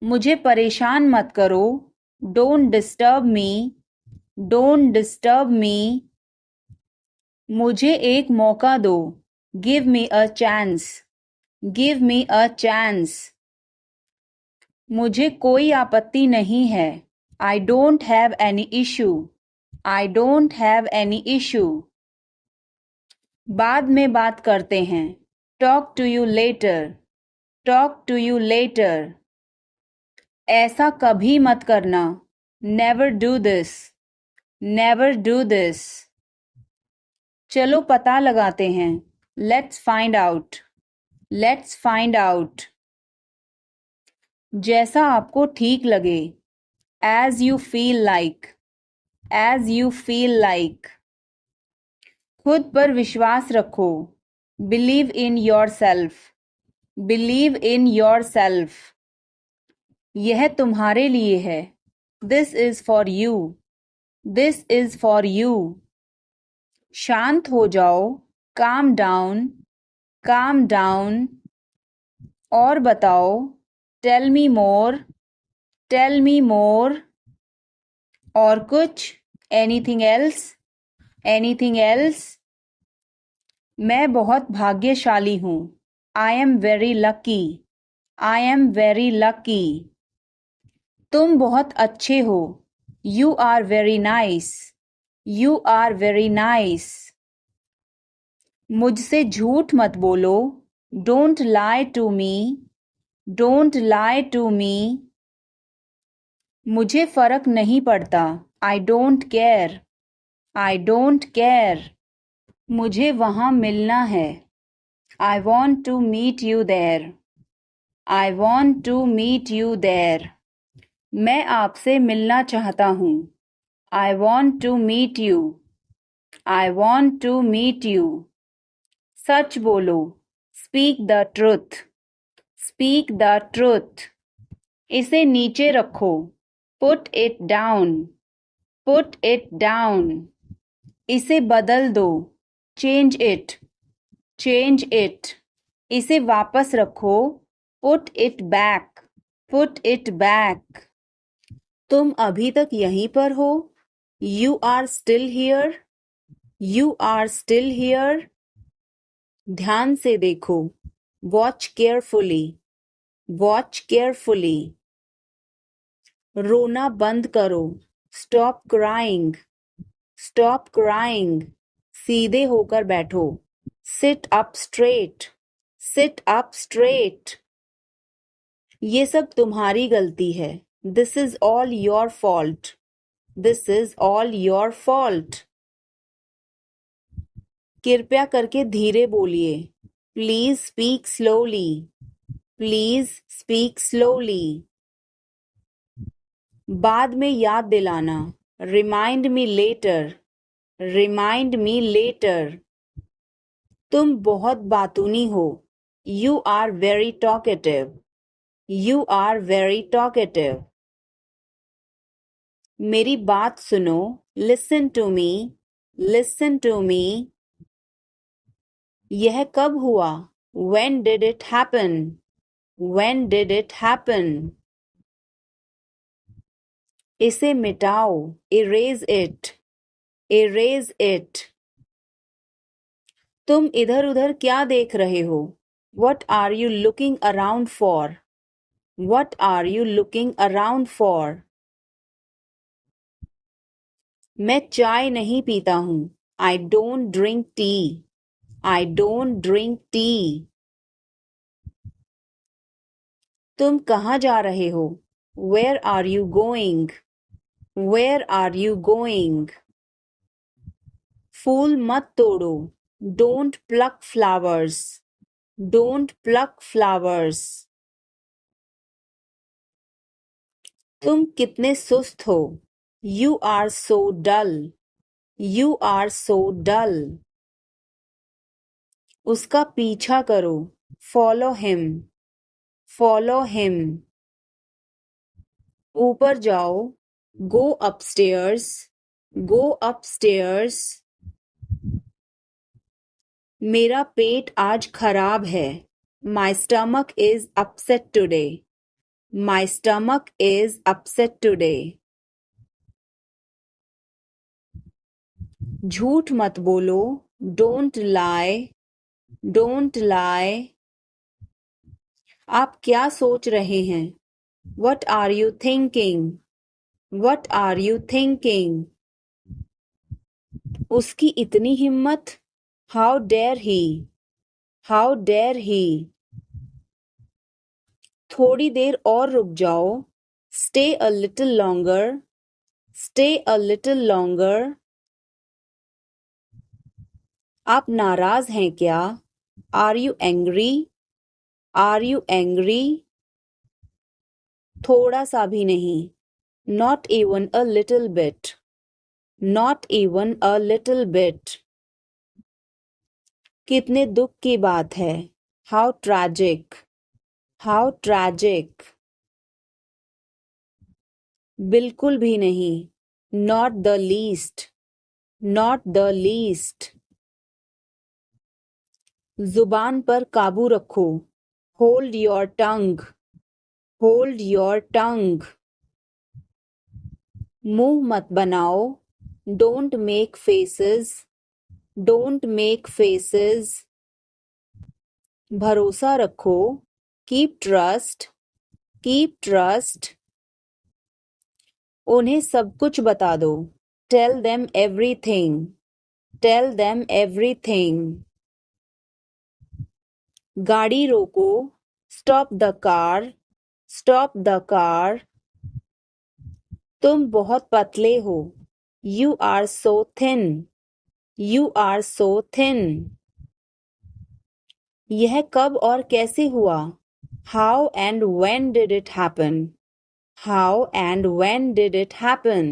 मुझे परेशान मत करो। Don't disturb me. Don't disturb me. मुझे एक मौका दो। Give me a chance. Give me a chance. मुझे कोई आपत्ति नहीं है। I don't have any issue. I don't have any issue. बाद में बात करते हैं। Talk to you later. Talk to you later. ऐसा कभी मत करना। Never do this. Never do this. चलो पता लगाते हैं। Let's find out. Let's find out. जैसा आपको ठीक लगे। As you feel like. As you feel like. खुद पर विश्वास रखो। Believe in yourself. Believe in yourself. यह तुम्हारे लिए है। This is for you. This is for you. शांत हो जाओ। Calm down. Calm down. और बताओ। Tell me more. Tell me more. और कुछ। Anything else. Anything else. मैं बहुत भाग्यशाली हूँ। I am very lucky. I am very lucky. तुम बहुत अच्छे हो। You are very nice. You are very nice. मुझसे झूठ मत बोलो। Don't lie to me. Don't lie to me. मुझे फर्क नहीं पड़ता। I don't care. I don't care. मुझे वहां मिलना है। I want to meet you there. I want to meet you there. मैं आपसे मिलना चाहता हूँ। I want to meet you. I want to meet you. सच बोलो। Speak the truth. Speak the truth. इसे नीचे रखो। Put it down. Put it down. इसे बदल दो। Change it. Change it. इसे वापस रखो। Put it back. Put it back. तुम अभी तक यहीं पर हो। You are still here. You are still here. ध्यान से देखो। Watch carefully. Watch carefully. रोना बंद करो। Stop crying. Stop crying. सीधे होकर बैठो। Sit up straight. Sit up straight. ये सब तुम्हारी गलती है। This is all your fault. This is all your fault. कृपया करके धीरे बोलिए। Please speak slowly. Please speak slowly. बाद में याद दिलाना। Remind me later. Remind me later. तुम बहुत बातूनी हो। You are very talkative. You are very talkative. मेरी बात सुनो। Listen to me. Listen to me. यह कब हुआ। When did it happen? When did it happen? इसे मिटाओ। Erase it. Erase it. तुम इधर उधर क्या देख रहे हो। What are you looking around for? What are you looking around for? मैं चाय नहीं पीता हूँ। I don't drink tea. I don't drink tea. तुम कहाँ जा रहे हो। Where are you going? Where are you going? फूल मत तोड़ो। Don't pluck flowers. Don't pluck flowers. तुम कितने सुस्त हो। You are so dull. You are so dull. उसका पीछा करो। Follow him. Follow him. ऊपर जाओ। Go upstairs. Go upstairs. मेरा पेट आज खराब है। My stomach is upset today. My stomach is upset today. झूठ मत बोलो. Don't lie. Don't lie. आप क्या सोच रहे हैं? What are you thinking? What are you thinking? उसकी इतनी हिम्मत. How dare he? How dare he? थोड़ी देर और रुक जाओ. Stay a little longer. Stay a little longer. आप नाराज हैं क्या? Are you angry? Are you angry? थोड़ा सा भी नहीं. Not even a little bit. Not even a little bit. कितने दुख की बात है. How tragic. How tragic. बिल्कुल भी नहीं. Not the least. Not the least. जुबान पर काबू रखो. Hold your tongue. Hold your tongue. मुंह मत बनाओ. Don't make faces. Don't make faces. भरोसा रखो. Keep trust. Keep trust. उन्हें सब कुछ बता दो. Tell them everything. Tell them everything. गाड़ी रोको. Stop the car. Stop the car. तुम बहुत पतले हो. You are so thin. You are so thin. यह कब और कैसे हुआ? How and when did it happen? How and when did it happen?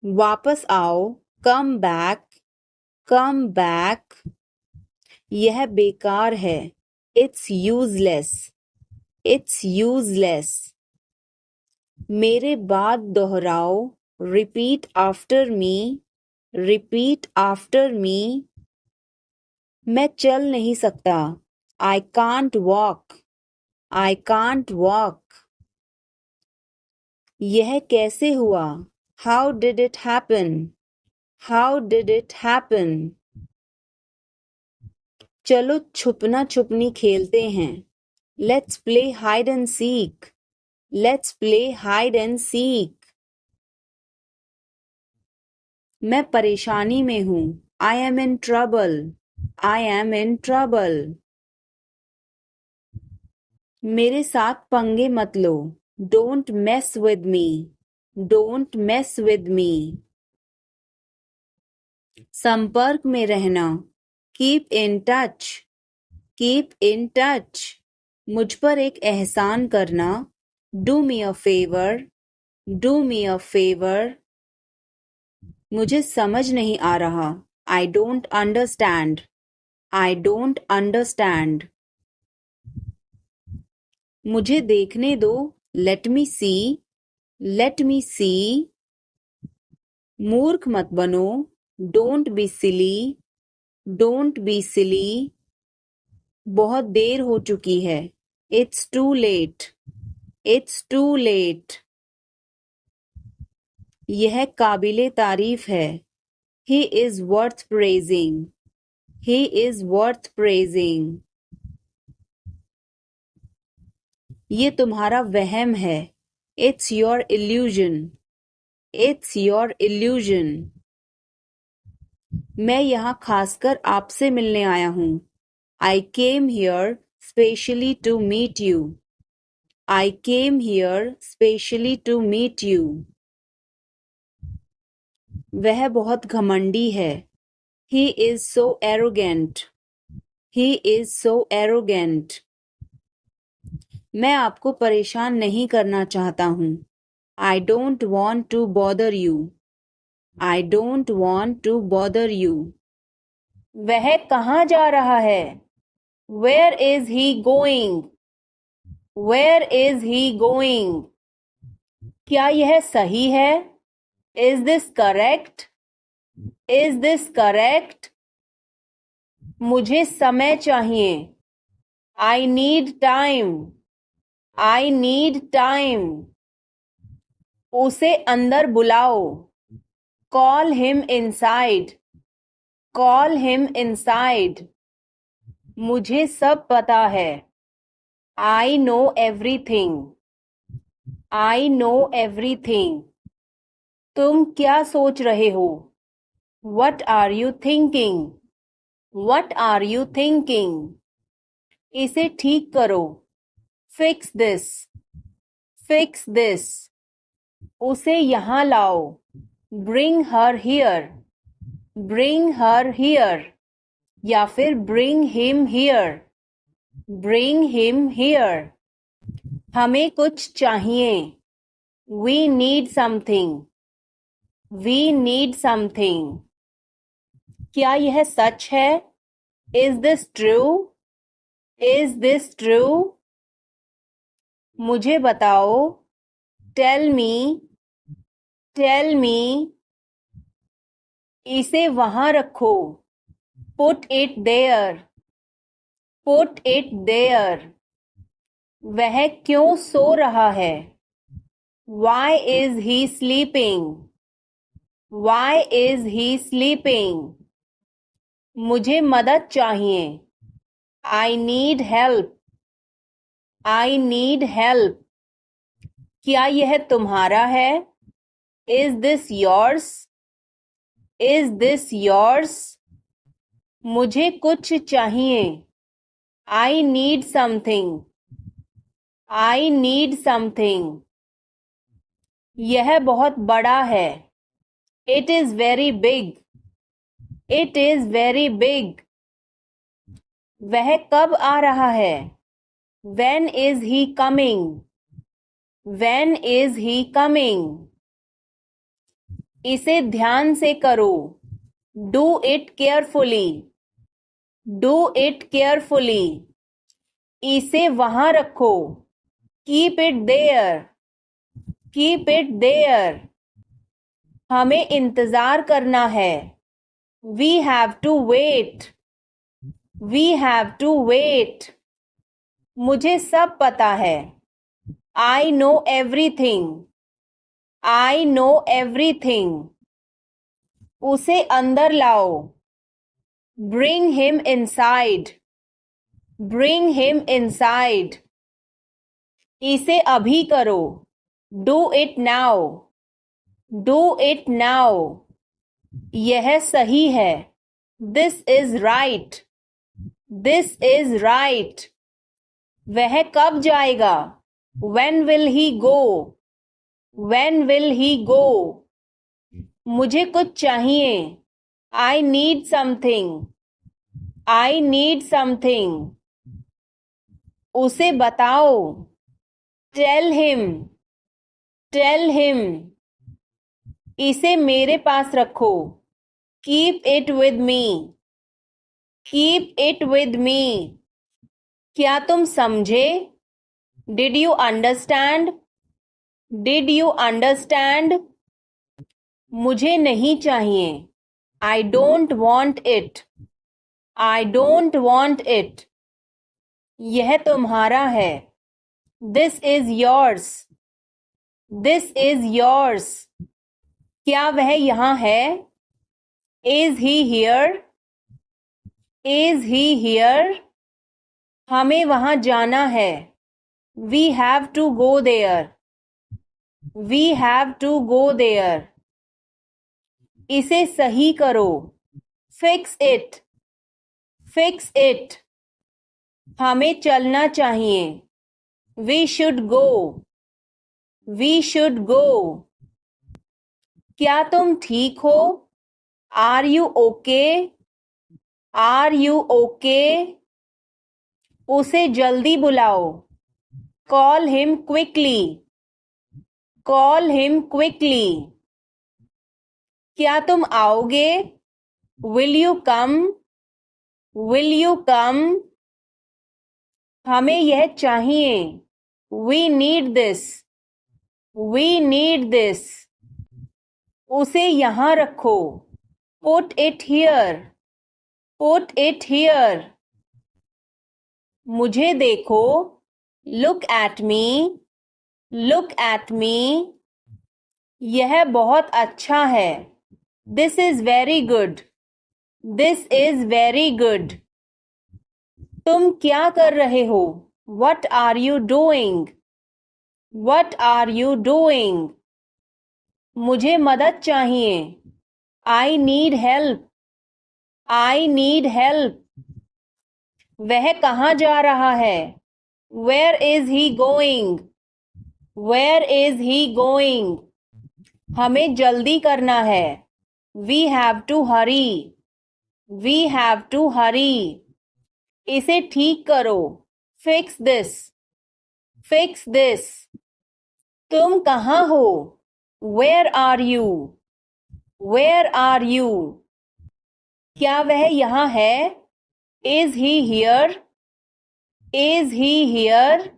वापस आओ. Come back. Come back. यह बेकार है. It's useless. It's useless. मेरे बाद दोहराओ. Repeat after me. Repeat after me. मैं चल नहीं सकता. I can't walk. I can't walk. यह कैसे हुआ? How did it happen? How did it happen? चलो छुपना छुपनी खेलते हैं. Let's play hide and seek. Let's play hide and seek. मैं परेशानी में हूँ. I am in trouble. I am in trouble. मेरे साथ पंगे मत लो. Don't mess with me. Don't mess with me. संपर्क में रहना. Keep in touch. Keep in touch. मुझ पर एक एहसान करना. Do me a favor. Do me a favor. मुझे समझ नहीं आ रहा. I don't understand. I don't understand. मुझे देखने दो. Let me see. Let me see. मूर्ख मत बनो. Don't be silly. Don't be silly. बहुत देर हो चुकी है. It's too late. It's too late. यह काबिले तारीफ है. He is worth praising. He is worth praising. ये तुम्हारा वहम है. It's your illusion. It's your illusion. मैं यहाँ खासकर आपसे मिलने आया हूँ. I came here specially to meet you. I came here specially to meet you. वह बहुत घमंडी है. He is so arrogant. He is so arrogant. मैं आपको परेशान नहीं करना चाहता हूँ. I don't want to bother you. I don't want to bother you. वह कहाँ जा रहा है? Where is he going? Where is he going? क्या यह सही है? Is this correct? Is this correct? मुझे समय चाहिए. I need time. I need time. उसे अंदर बुलाओ. Call him inside. Call him inside. मुझे सब पता है. I know everything. I know everything. तुम क्या सोच रहे हो? What are you thinking? What are you thinking? इसे ठीक करो. Fix this. Fix this. उसे यहाँ लाओ. Bring her here. Bring her here. या फिर bring him here. Bring him here. हमें कुछ चाहिए. We need something. We need something. क्या यह सच है? Is this true? Is this true? मुझे बताओ. Tell me. Tell me. इसे वहां रखो. Put it there. Put it there. वह क्यों सो रहा है? Why is he sleeping? Why is he sleeping? मुझे मदद चाहिए. I need help. I need help. क्या यह तुम्हारा है? Is this yours? Is this yours? मुझे कुछ चाहिए. I need something. I need something. यह बहुत बड़ा है. It is very big. It is very big. वह कब आ रहा है? When is he coming? When is he coming? इसे ध्यान से करो. Do it carefully. Do it carefully. इसे वहां रखो. Keep it there. Keep it there. हमें इंतजार करना है. We have to wait. We have to wait. मुझे सब पता है. I know everything. I know everything. उसे अंदर लाओ. Bring him inside. Bring him inside. इसे अभी करो. Do it now. Do it now. यह सही है. This is right. This is right. वह कब जाएगा? When will he go? When will he go? मुझे कुछ चाहिए. I need something. I need something. उसे बताओ. Tell him. Tell him. इसे मेरे पास रखो. Keep it with me. Keep it with me. क्या तुम समझे? Did you understand? Did you understand? मुझे नहीं चाहिए. I don't want it. I don't want it. यह तुम्हारा है. This is yours. This is yours. क्या वह यहाँ है? Is he here? Is he here? हमें वहां जाना है. We have to go there. We have to go there. इसे सही करो. Fix it. Fix it. हमें चलना चाहिए. We should go. We should go. क्या तुम ठीक हो? Are you okay? Are you okay? उसे जल्दी बुलाओ. Call him quickly. Call him quickly. क्या तुम आओगे? Will you come? Will you come? हमें यह चाहिए. We need this. We need this. उसे यहाँ रखो. Put it here. Put it here. मुझे देखो, look at me, look at me. यह बहुत अच्छा है, this is very good, this is very good. तुम क्या कर रहे हो, what are you doing, what are you doing. मुझे मदद चाहिए, I need help, I need help. वह कहाँ जा रहा है, where is he going, where is he going. हमें जल्दी करना है, we have to hurry, we have to hurry. इसे ठीक करो, फिक्स दिस, फिक्स दिस। तुम कहाँ हो, where are you, where are you. क्या वह यहाँ है, is he here, is he here.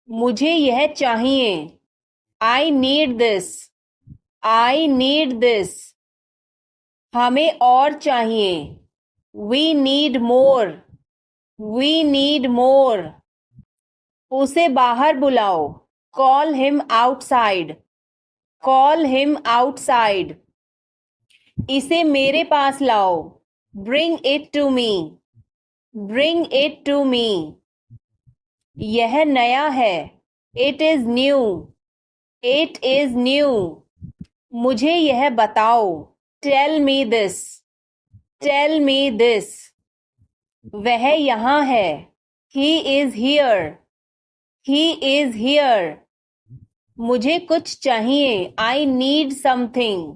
मुझे यह चाहिए, I need this, I need this. हमें और चाहिए, we need more, we need more. उसे बाहर बुलाओ, call him outside, call him outside. इसे मेरे पास लाओ, bring it to me, bring it to me. यह नया है, it is new, it is new. मुझे यह बताओ, tell me this, tell me this. वह यहाँ है, he is here, he is here. मुझे कुछ चाहिए, I need something,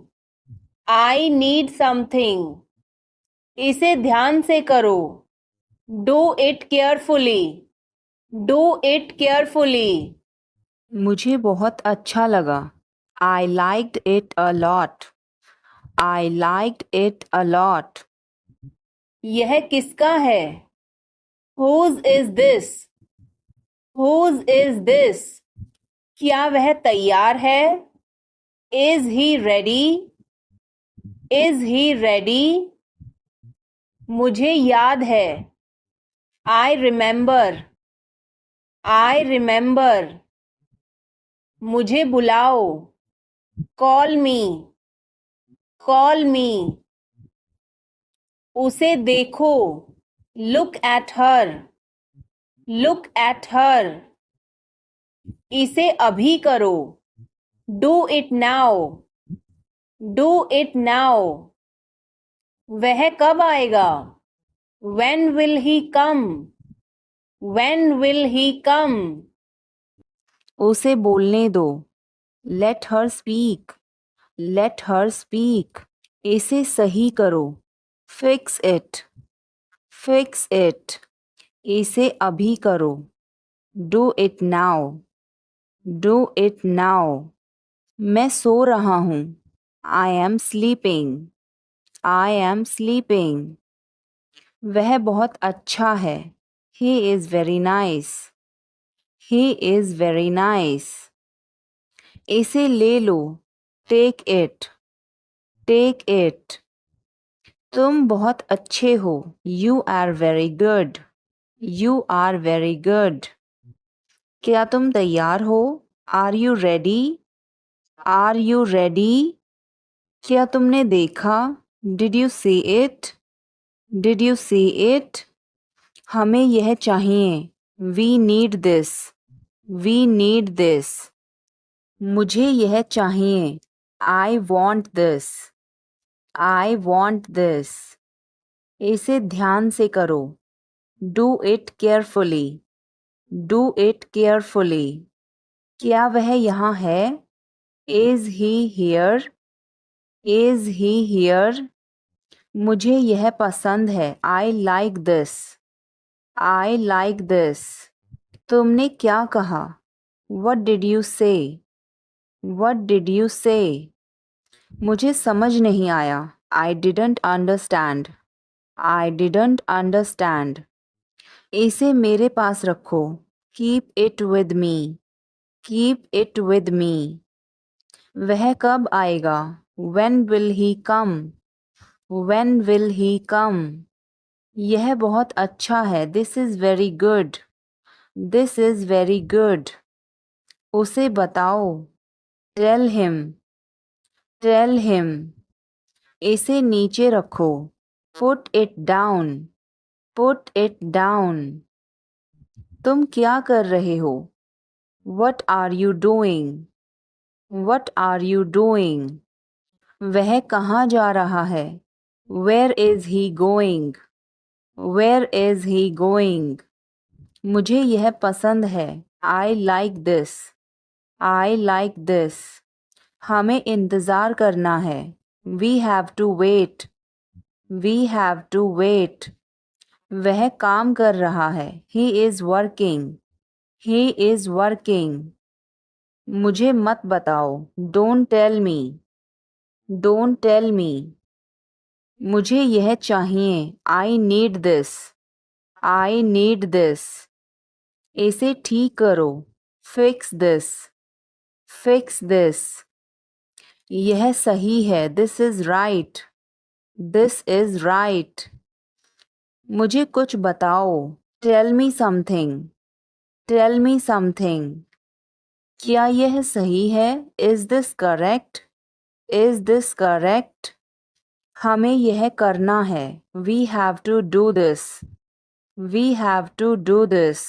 I need something. इसे ध्यान से करो, do it carefully, do it carefully. मुझे बहुत अच्छा लगा, I liked it a lot, I liked it a lot. यह किसका है, whose is this, whose is this. क्या वह तैयार है, is he ready, is he ready. मुझे याद है, आई रिमेंबर, आई रिमेंबर। मुझे बुलाओ, कॉल मी, कॉल मी। उसे देखो, look at her, look at her. इसे अभी करो, do it now, do it now. वह कब आएगा, when will he come, when will he come. उसे बोलने दो, let her speak, let her speak. इसे सही करो, फिक्स इट, फिक्स इट। इसे अभी करो, do it now, do it now. मैं सो रहा हूँ, I am sleeping, I am sleeping. वह बहुत अच्छा है, he is very nice, he is very nice. इसे ले लो, टेक इट, टेक इट। तुम बहुत अच्छे हो, you are very good, you are very good. क्या तुम तैयार हो, are you ready, are you ready. क्या तुमने देखा, did you see it, did you see it. हमें यह चाहिए, we need this, we need this. मुझे यह चाहिए, I want this, I want this. इसे ध्यान से करो, do it carefully, do it carefully. क्या वह यहाँ है, is he here, is he here. मुझे यह पसंद है, I like this, I like this. तुमने क्या कहा, what did you say, what did you say. मुझे समझ नहीं आया, I didn't understand, I didn't understand. इसे मेरे पास रखो, keep it with me, keep it with me. वह कब आएगा, when will he come, when will he come. यह बहुत अच्छा है. This is very good. This is very good. उसे बताओ. Tell him. Tell him. इसे नीचे रखो. Put it down. Put it down. तुम क्या कर रहे हो? What are you doing? What are you doing? वह कहाँ जा रहा है? Where is he going? Where is he going? मुझे यह पसंद है. I like this. I like this. हमें इंतज़ार करना है. We have to wait. We have to wait. वह काम कर रहा है. He is working. He is working. मुझे मत बताओ. Don't tell me. Don't tell me. मुझे यह चाहिए. I need this. I need this. इसे ठीक करो. Fix this. Fix this. यह सही है. This is right. This is right. मुझे कुछ बताओ. Tell me something. Tell me something. क्या यह सही है? Is this correct? Is this correct? हमें यह करना है. We have to do this. We have to do this.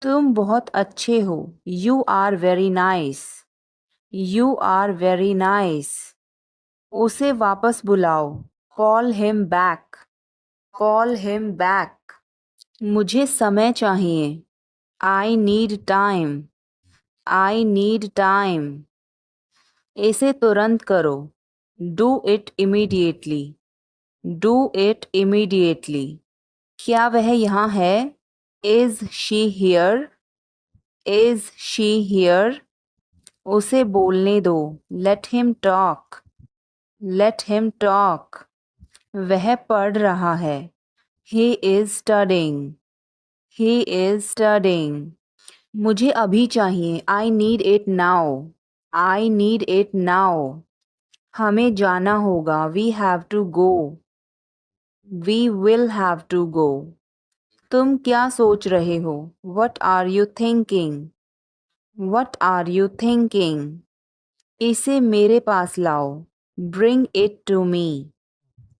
तुम बहुत अच्छे हो. You are very nice. You are very nice. उसे वापस बुलाओ. Call him back. Call him back. मुझे समय चाहिए. I need time. I need time. इसे तुरंत करो. Do it immediately. Do it immediately. क्या वह यहाँ है? Is she here? Is she here? उसे बोलने दो. Let him talk. Let him talk. वह पढ़ रहा है. He is studying. He is studying. मुझे अभी चाहिए. I need it now. I need it now. हमें जाना होगा. We have to go. We will have to go. तुम क्या सोच रहे हो? What are you thinking? What are you thinking? इसे मेरे पास लाओ. Bring it to me.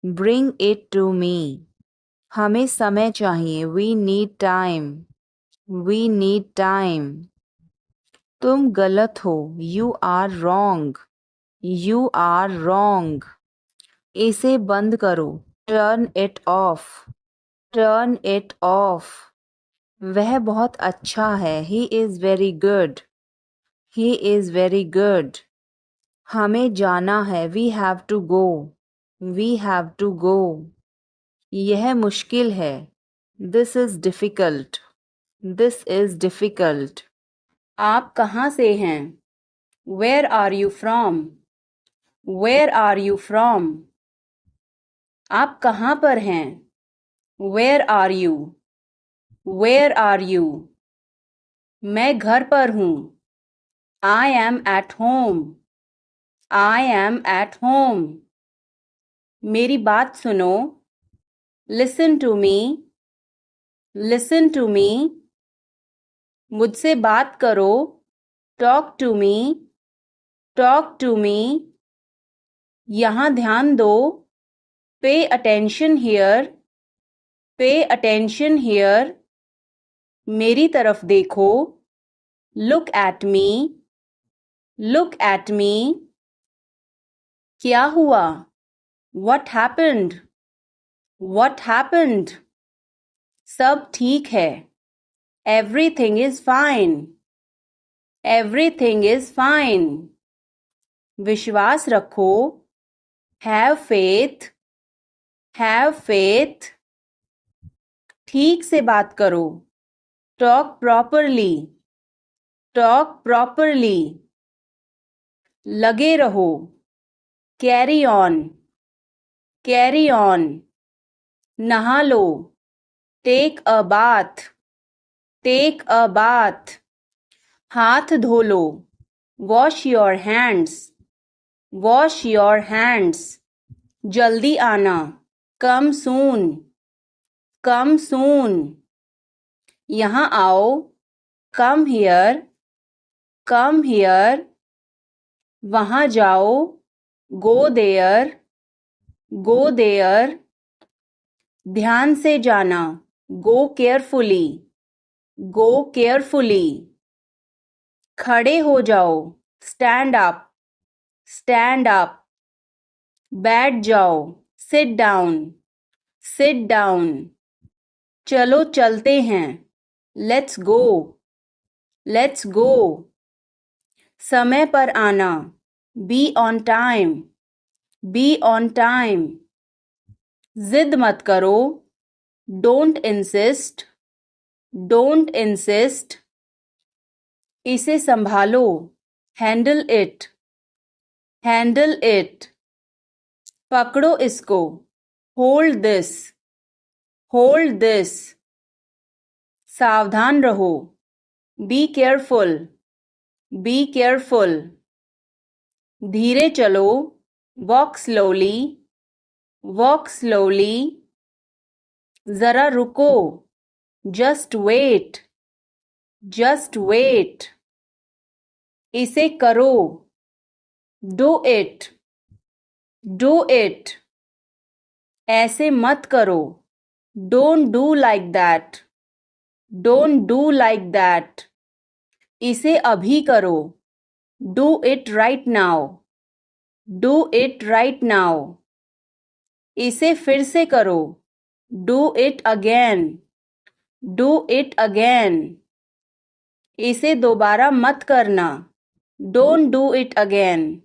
Bring it to me. हमें समय चाहिए. We need time. We need time. तुम गलत हो. You are wrong. You are wrong. इसे बंद करो. Turn it off. Turn it off. वह बहुत अच्छा है. He is very good. He is very good. हमें जाना है. We have to go. We have to go. यह मुश्किल है. This is difficult. This is difficult. आप कहाँ से हैं? Where are you from? Where are you from? आप कहाँ पर हैं? Where are you? Where are you? मैं घर पर हूँ. I am at home. I am at home. मेरी बात सुनो. Listen to me. Listen to me. मुझसे बात करो. Talk to me. Talk to me. यहाँ ध्यान दो. Pay attention here. Pay attention here. मेरी तरफ देखो. Look at me. Look at मी. क्या हुआ? What happened? What happened? सब ठीक है. Everything is fine. Everything is fine. विश्वास रखो. Have faith. Have faith. ठीक से बात करो. Talk properly. Talk properly. लगे रहो. Carry on. Carry on. नहा लो. Take a bath. Take a bath. हाथ धो लो. Wash your hands. Wash your hands. जल्दी आना. Come soon. Come soon. यहाँ आओ. Come here. Come here. वहाँ जाओ. Go there. Go there. ध्यान से जाना. Go carefully. Go carefully. खड़े हो जाओ. Stand up. Stand up. बैठ जाओ. Sit down. Sit down. चलो चलते हैं. Let's go. Let's go. समय पर आना. Be on time. Be on time. जिद मत करो. Don't insist. Don't insist. इसे संभालो. Handle it. Handle it. पकड़ो इसको. Hold this. Hold this. सावधान रहो. Be careful. Be careful. धीरे चलो. Walk slowly. Walk slowly. जरा रुको. Just wait. Just wait. इसे करो. Do it. Do it. ऐसे मत करो. Don't do like that. Don't do like that. इसे अभी करो. Do it right now. Do it right now. इसे फिर से करो. Do it again. Do it again. इसे दोबारा मत करना. Don't do it again.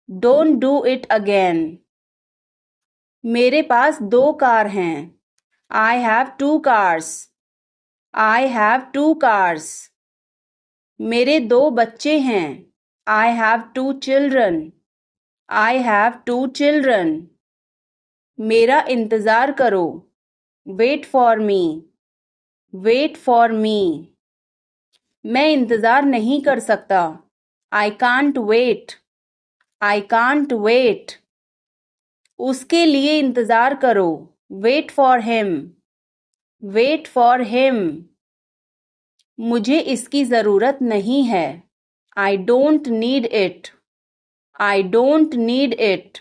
Don't do it again. मेरे पास 2 कार हैं. I have 2 cars. I have 2 cars. मेरे 2 बच्चे हैं. I have 2 children. I have 2 children. मेरा इंतज़ार करो. Wait for me. Wait for me. मैं इंतज़ार नहीं कर सकता. I can't wait. I can't wait. उसके लिए इंतज़ार करो. Wait for him. Wait for him. मुझे इसकी ज़रूरत नहीं है. I don't need it. I don't need it.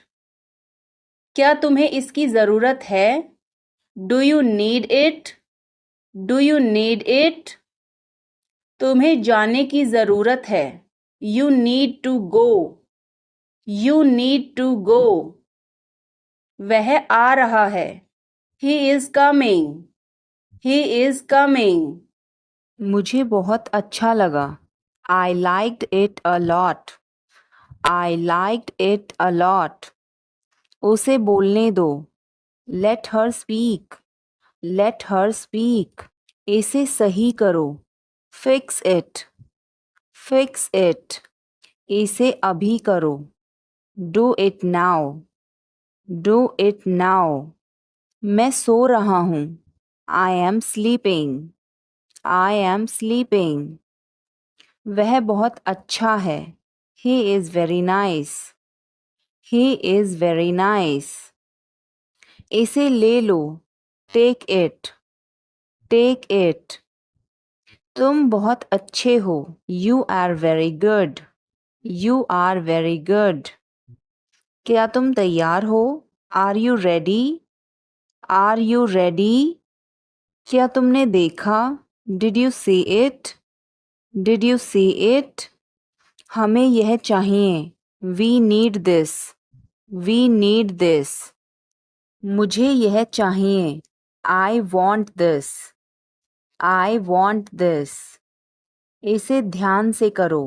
क्या तुम्हें इसकी ज़रूरत है? Do you need it? Do you need it? तुम्हें जाने की ज़रूरत है. You need to go. You need to go. वह आ रहा है. He is coming. He is coming. मुझे बहुत अच्छा लगा. I liked it a lot. I liked it a lot. उसे बोलने दो. Let her speak. Let her speak. इसे सही करो. Fix it. Fix it. इसे अभी करो. Do it now. Do it now. मैं सो रहा हूँ. I am sleeping. I am sleeping. वह बहुत अच्छा है. He is very nice. He is very nice. इसे ले लो. Take it. Take it. तुम बहुत अच्छे हो. You are very good. You are very good. क्या तुम तैयार हो? Are you ready? Are you ready? क्या तुमने देखा? Did you see it? Did you see it? हमें यह चाहिए. We need this. We need this. मुझे यह चाहिए. I want this. I want this. इसे ध्यान से करो.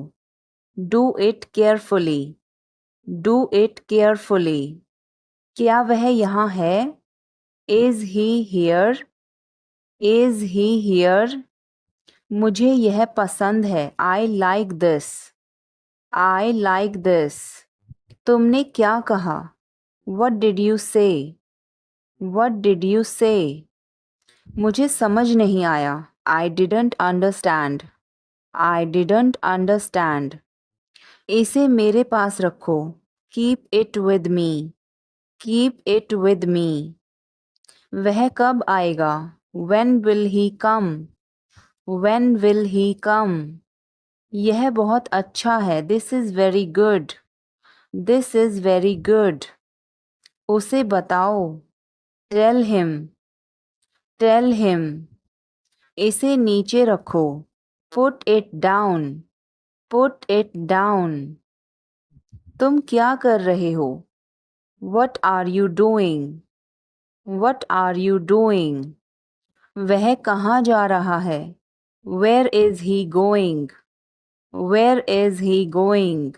Do it carefully. Do it carefully. क्या वह यहाँ है? Is he here? Is he here? मुझे यह पसंद है. I like this. I like this. तुमने क्या कहा? What did you say? What did you say? मुझे समझ नहीं आया. I didn't understand. I didn't understand. इसे मेरे पास रखो. Keep it with me. Keep it with me. वह कब आएगा? When will he come? When will he come? यह बहुत अच्छा है. This is very good. This is very good. उसे बताओ. Tell him. Tell him. इसे नीचे रखो. Put it down. Put it down. तुम क्या कर रहे हो? What are you doing? What are you doing? वह कहाँ जा रहा है? Where is he going? Where is he going?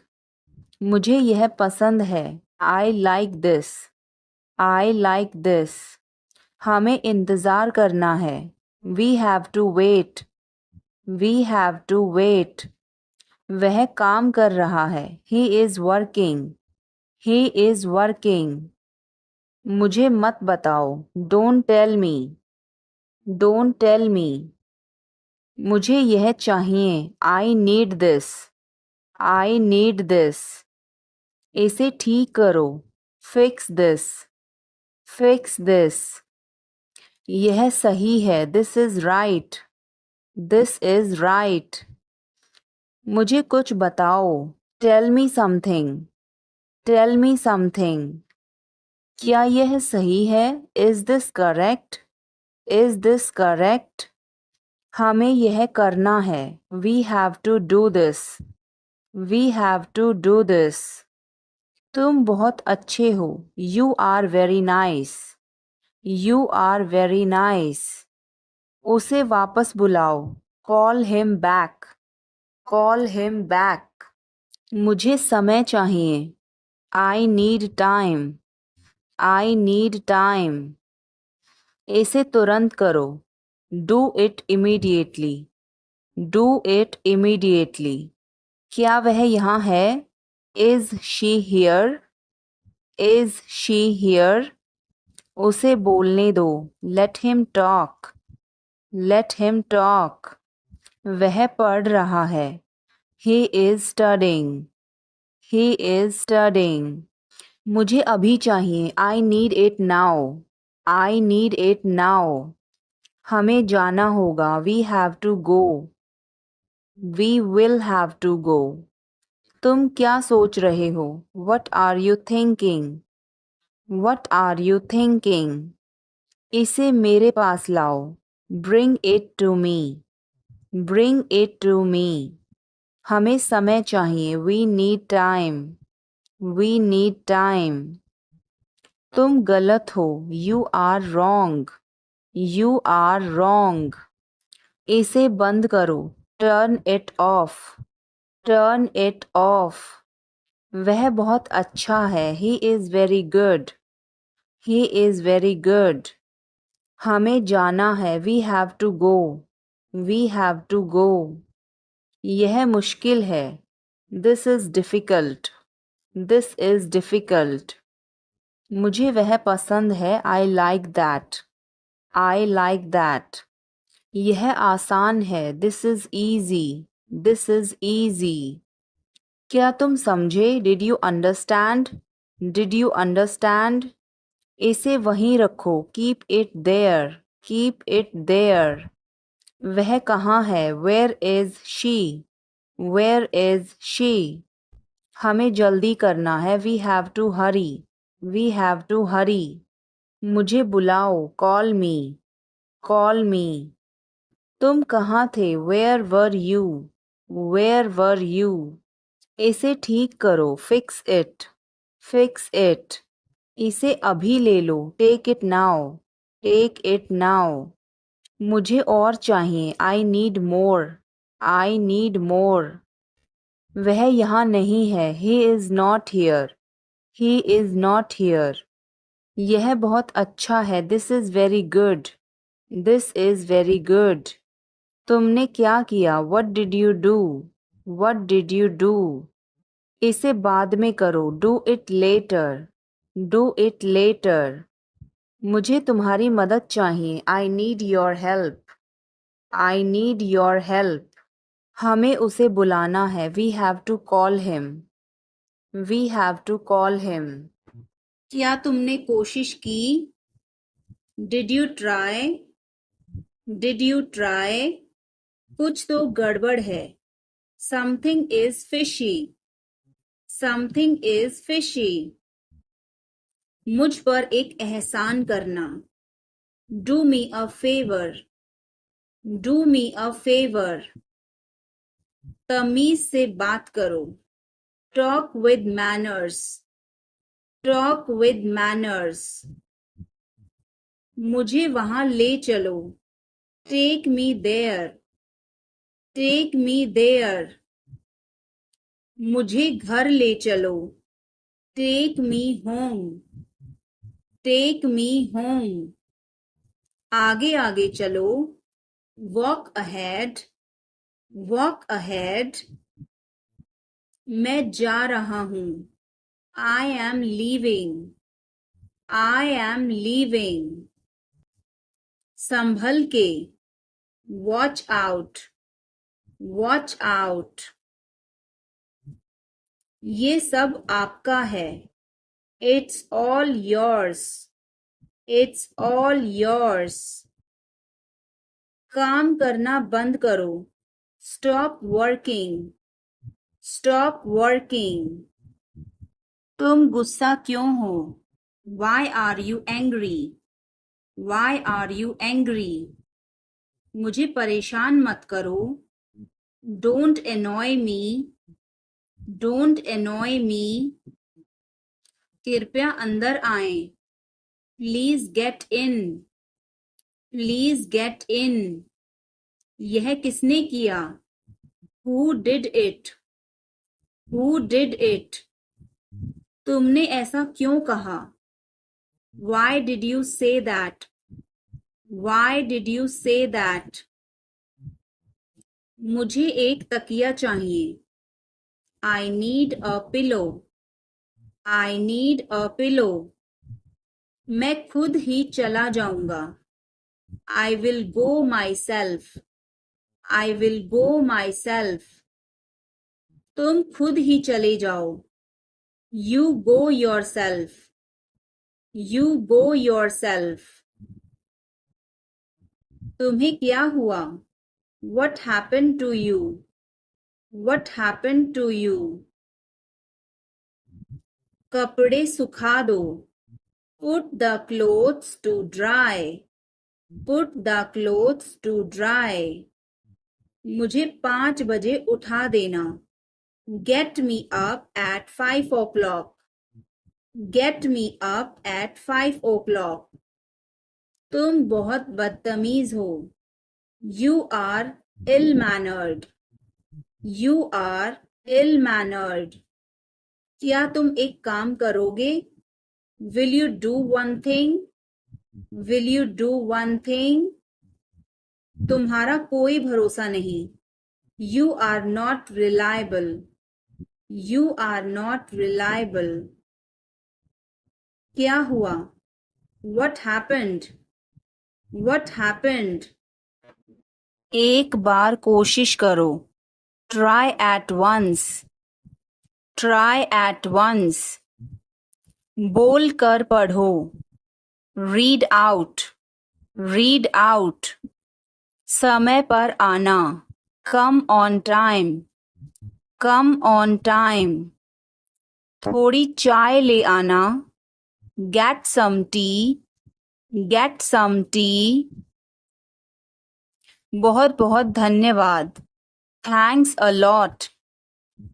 मुझे यह पसंद है. I like this. I like this. हमें इंतज़ार करना है. We have to wait. We have to wait. वह काम कर रहा है. He is working. He is working. मुझे मत बताओ. Don't tell me. Don't tell me. मुझे यह चाहिए. I need this. I need this. इसे ठीक करो. Fix this. Fix this. यह सही है. This is right. This is right. मुझे कुछ बताओ. Tell me something. Tell me something. क्या यह सही है? Is this correct? Is this correct? हमें यह करना है. We have to do this. We have to do this. तुम बहुत अच्छे हो. You are very nice. You are very nice. उसे वापस बुलाओ. Call him back. Call him back. मुझे समय चाहिए. I need time. I need time. इसे तुरंत करो. Do it immediately. Do it immediately. क्या वह यहाँ है? Is she here? Is she here? उसे बोलने दो. Let him talk. Let him talk. वह पढ़ रहा है. He is studying. He is studying. मुझे अभी चाहिए. I need it now. I need it now. हमें जाना होगा. We have to go. We will have to go. तुम क्या सोच रहे हो? What are you thinking? What are you thinking? इसे मेरे पास लाओ. Bring it to me. Bring it to me. हमें समय चाहिए. We need time. We need time. तुम गलत हो. You are wrong. You are wrong. इसे बंद करो. Turn it off. Turn it off. वह बहुत अच्छा है. He is very good. He is very good. हमें जाना है. We have to go. We have to go. यह मुश्किल है. This is difficult. This is difficult. मुझे वह पसंद है. I like that. I like that. यह आसान है. This is easy. This is easy. क्या तुम समझे? Did you understand? Did you understand? इसे वहीं रखो. Keep it there. Keep it there. वह कहाँ है? Where is she? Where is she? हमें जल्दी करना है. We have to hurry. We have to hurry. मुझे बुलाओ. Call me. Call me. तुम कहाँ थे? Where were you? Where were you? इसे ठीक करो. Fix it. Fix it. इसे अभी ले लो. Take it now. Take it now. मुझे और चाहिए. I need more. I need more. वह यहाँ नहीं है. He is not here. He is not here. यह बहुत अच्छा है. This is very good. This is very good. तुमने क्या किया? What did you do? What did you do? इसे बाद में करो. Do it later. Do it later. मुझे तुम्हारी मदद चाहिए. I need your help. I need your help. हमें उसे बुलाना है. We have to call him. We have to call him. क्या तुमने कोशिश की? Did you try? Did you try? कुछ तो गड़बड़ है. Something is fishy. Something is fishy. मुझ पर एक एहसान करना. Do me a favor. Do me a favor. तमीज से बात करो. Talk with manners. Talk with manners. मुझे वहां ले चलो. Take me there. Take me there. मुझे घर ले चलो. Take me home. Take me home. आगे आगे चलो. Walk ahead. Walk ahead. मैं जा रहा हूँ. I am leaving. I am leaving. संभल के. Watch out. Watch out. ये सब आपका है. It's all yours. It's all yours. काम करना बंद करो. Stop working. Stop working. तुम गुस्सा क्यों हो? Why are you angry? Why are you angry? मुझे परेशान मत करो. Don't annoy me. Don't annoy me. कृपया अंदर आएं. Please get in. Please get in. यह किसने किया? Who did it? Who did it? तुमने ऐसा क्यों कहा? Why did you say that? Why did you say that? मुझे एक तकिया चाहिए. I need a pillow. I need a pillow. मैं खुद ही चला जाऊंगा. I will go myself. I will go myself. तुम खुद ही चले जाओ. You go yourself. You go yourself. तुम्हें क्या हुआ? What happened to you? What happened to you? कपड़े सुखा दो. Put the clothes to dry. Put the clothes to dry. मुझे 5 बजे उठा देना. Get me up at 5 o'clock. Get me up at 5 o'clock. तुम बहुत बदतमीज हो. You are ill-mannered. You are ill-mannered. क्या तुम एक काम करोगे? Will you do one thing? Will you do one thing? तुम्हारा कोई भरोसा नहीं. You are not reliable. You are not reliable. क्या हुआ? What happened? What happened? एक बार कोशिश करो. Try at once. Try at once. बोल कर पढ़ो. Read out. Read out. समय पर आना. Come on time. Come on time. थोड़ी चाय ले आना. Get some tea. Get some tea. बहुत बहुत धन्यवाद. Thanks a lot.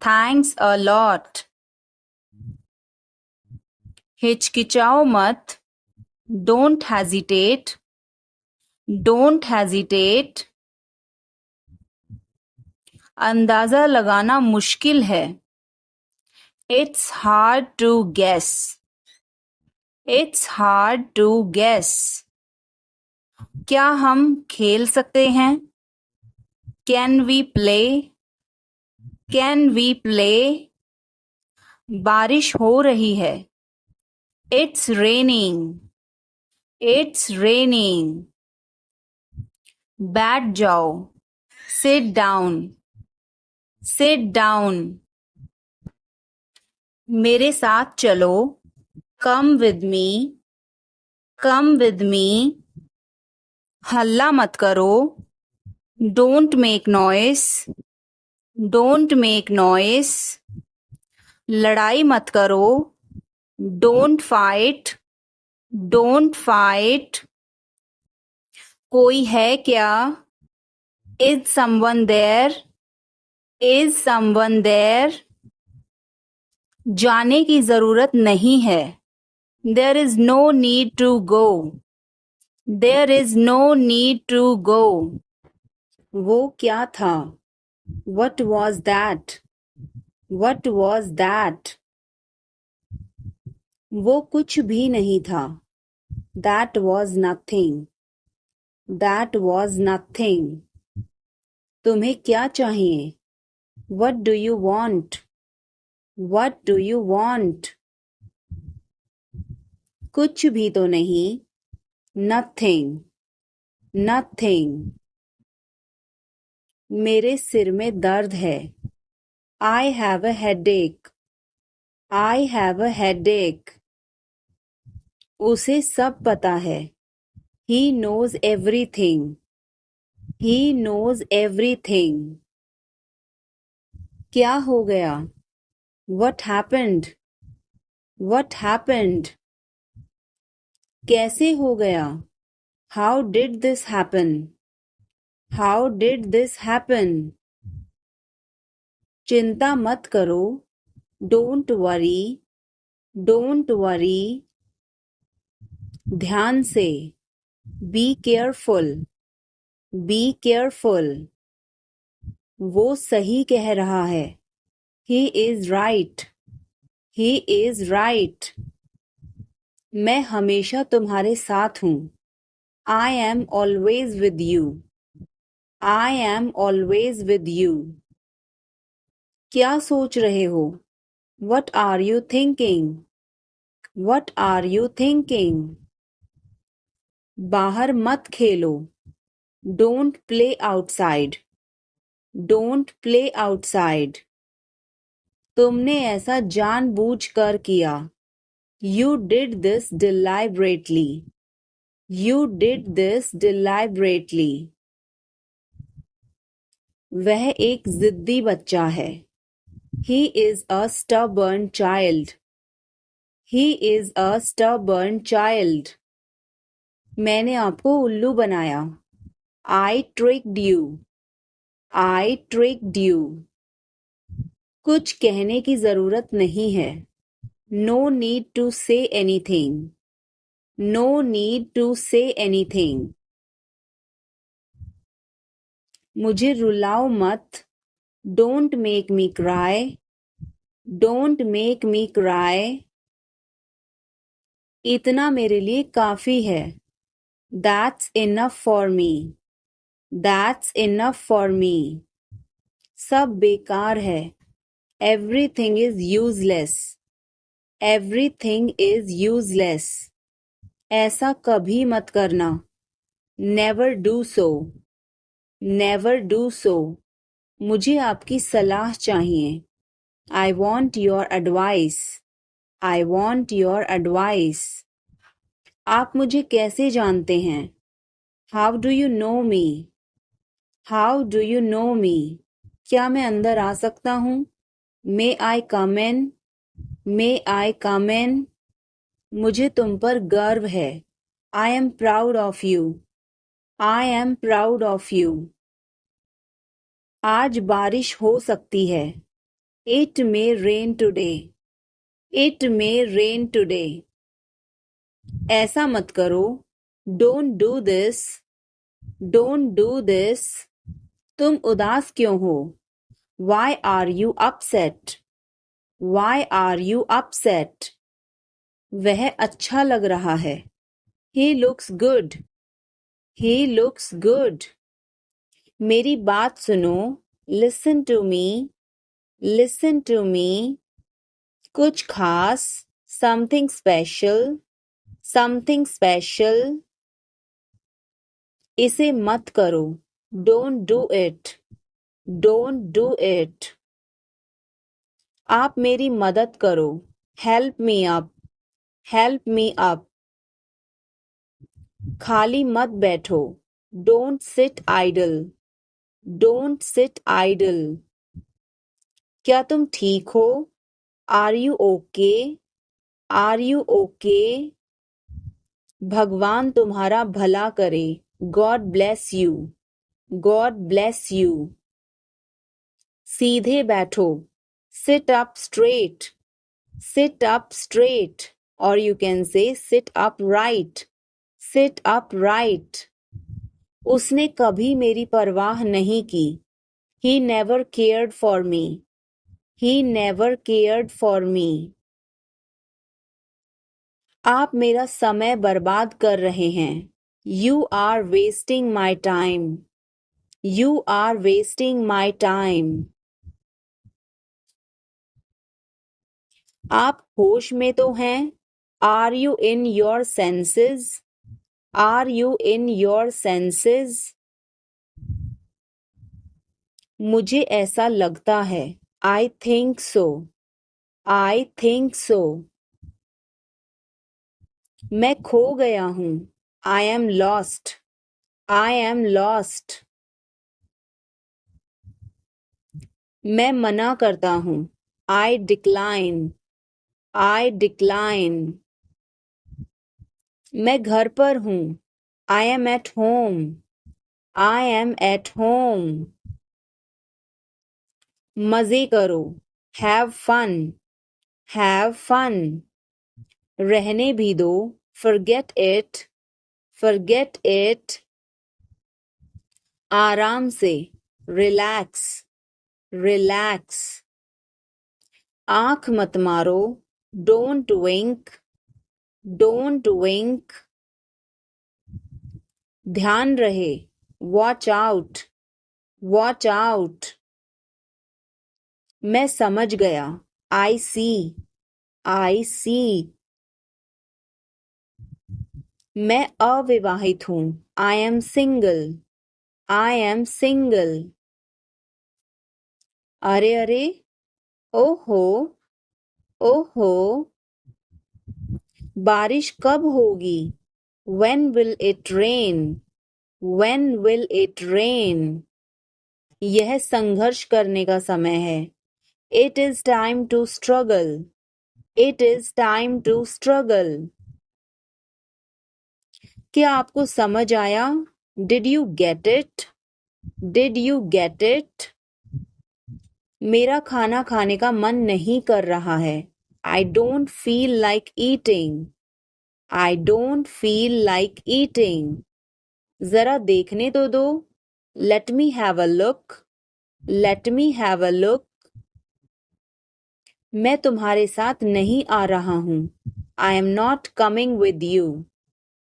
Thanks a lot. हिचकिचाओ मत. Don't hesitate. Don't hesitate. अंदाजा लगाना मुश्किल है. It's hard to guess. It's hard to guess. क्या हम खेल सकते हैं? Can we play? Can we play? बारिश हो रही है. It's raining. It's raining. बैठ जाओ. Sit down. Sit down. मेरे साथ चलो. Come with me. Come with me, हल्ला मत करो, don't make noise, don't make noise, लड़ाई मत करो, डोंट फाइट, डोंट फाइट, कोई है क्या, is someone there, is someone there, जाने की जरूरत नहीं है, there is no need to go, there is no need to go, वो क्या था, what was that, what was that, वो कुछ भी नहीं था, that was nothing, that was nothing, तुम्हें क्या चाहिए, what do you want, what do you want, कुछ भी तो नहीं, nothing, nothing, मेरे सिर में दर्द है, I have a headache, I have a headache, उसे सब पता है, he knows everything, he knows everything, क्या हो गया, what happened, what happened, कैसे हो गया, how did this happen, how did this happen, चिंता मत करो, don't worry, don't worry, ध्यान से, be careful, be careful, वो सही कह रहा है, he is right, he is right, मैं हमेशा तुम्हारे साथ हूँ, I am always with you, I am always with you, क्या सोच रहे हो, what are you thinking, what are you thinking, बाहर मत खेलो, don't play outside, don't play outside, तुमने ऐसा जानबूझकर किया, you did this deliberately, you did this deliberately, वह एक जिद्दी बच्चा है, he is a stubborn child, he is a stubborn child, मैंने आपको उल्लू बनाया, I tricked you, I tricked you, कुछ कहने की जरूरत नहीं है, no need to say anything, no need to say anything, मुझे रुलाओ मत, don't make me cry, don't make me cry, इतना मेरे लिए काफी है, that's enough for me, that's enough for me, सब बेकार है, everything is useless, everything is useless, ऐसा कभी मत करना, never do so, never do so, मुझे आपकी सलाह चाहिए, I want your advice, I want your advice, आप मुझे कैसे जानते हैं, how do you know me, how do you know me, क्या मैं अंदर आ सकता हूँ, may I come in, may I come in, मुझे तुम पर गर्व है, I am proud of you, I am proud of you, आज बारिश हो सकती है, it may rain today, it may rain today, ऐसा मत करो, don't do this, don't do this, तुम उदास क्यों हो, why are you upset, why are you upset, वह अच्छा लग रहा है, he looks good, he looks good, मेरी बात सुनो, listen to me, listen to me, कुछ खास, something special, something special, इसे मत करो, don't do it, don't do it, आप मेरी मदद करो, help me up, help me up, खाली मत बैठो. Don't sit idle. Don't sit idle. क्या तुम ठीक हो? Are you okay? Are you okay? भगवान तुम्हारा भला करे. God bless you. God bless you. सीधे बैठो. Sit up straight. Sit up straight. Or you can say sit upright. Sit upright. उसने कभी मेरी परवाह नहीं की. He never cared for me. He never cared for me. आप मेरा समय बर्बाद कर रहे हैं. You are wasting my time. You are wasting my time. आप होश में तो हैं? Are you in your senses? Are you in your senses? मुझे ऐसा लगता है. I think so. I think so. मैं खो गया हूँ. I am lost. I am lost. मैं मना करता हूँ. I decline. I decline. मैं घर पर हूँ. I am at home. I am at home. मजे करो. Have fun. Have fun. रहने भी दो. Forget it. Forget it. आराम से. Relax. Relax. आँख मत मारो. Don't wink. Don't wink. ध्यान रहे. Watch out. Watch out. मैं समझ गया. I see. I see. मैं अविवाहित हूँ. I am single. I am single. अरे अरे. ओहो. ओहो. बारिश कब होगी? When will it rain? When will it rain? यह संघर्ष करने का समय है. It is time to struggle. It is time to struggle. क्या आपको समझ आया? Did you get it? Did you get it? मेरा खाना खाने का मन नहीं कर रहा है. I don't feel like eating. I don't feel like eating. जरा देखने तो दो. Let me have a look. Let me have a look. मैं तुम्हारे साथ नहीं आ रहा हूँ. I am not coming with you.